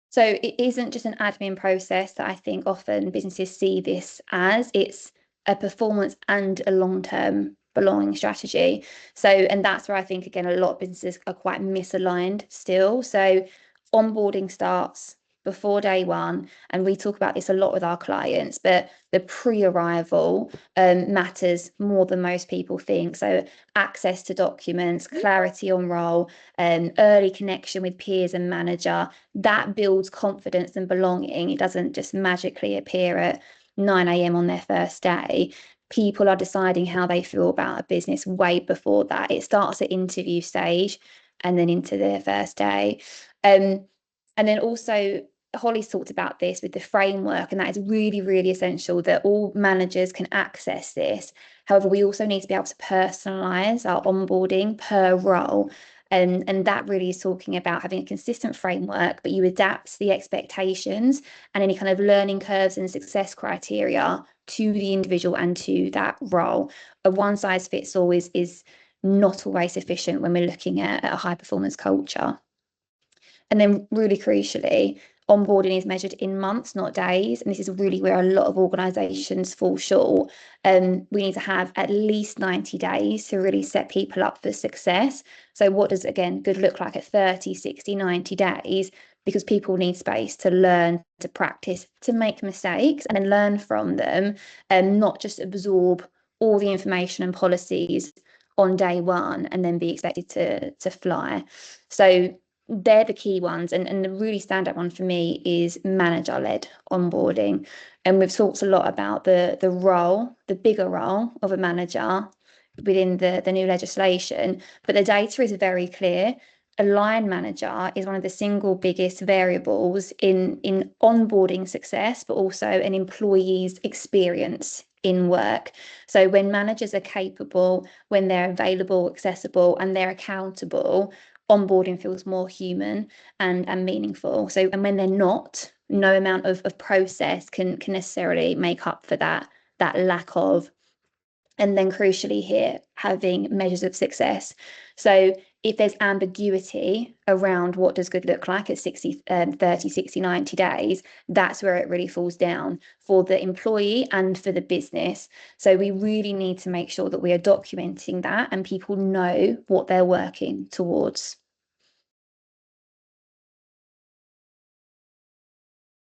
So it isn't just an admin process that I think often businesses see this as. It's a performance and a long-term belonging strategy. So, and that's where I think, again, a lot of businesses are quite misaligned still. So onboarding starts before day one, and we talk about this a lot with our clients, but the pre-arrival matters more than most people think. So access to documents, clarity on role, early connection with peers and manager, that builds confidence and belonging. It doesn't just magically appear at 9 a.m. on their first day. People are deciding how they feel about a business way before that. It starts at interview stage and then into their first day. And then also, Holly's talked about this with the framework, and that is really, really essential that all managers can access this. However, we also need to be able to personalize our onboarding per role. And that really is talking about having a consistent framework, but you adapt the expectations and any kind of learning curves and success criteria to the individual and to that role. A one size fits all is not always sufficient when we're looking at a high performance culture. And then really crucially, onboarding is measured in months, not days. And this is really where a lot of organizations fall short. We need to have at least 90 days to really set people up for success. So what does, again, good look like at 30, 60, 90 days? Because people need space to learn, to practice, to make mistakes and then learn from them, and not just absorb all the information and policies on day one and then be expected to fly. So they're the key ones. And the really standout one for me is manager-led onboarding. And we've talked a lot about the role, the bigger role of a manager within the new legislation, but the data is very clear. A line manager is one of the single biggest variables in onboarding success, but also an employee's experience in work. So when managers are capable, when they're available, accessible, and they're accountable, onboarding feels more human and meaningful. So, and when they're not, no amount of process can necessarily make up for that lack of. And then crucially here, having measures of success. So if there's ambiguity around what does good look like at 60, 30, 60, 90 days, that's where it really falls down for the employee and for the business. So we really need to make sure that we are documenting that and people know what they're working towards.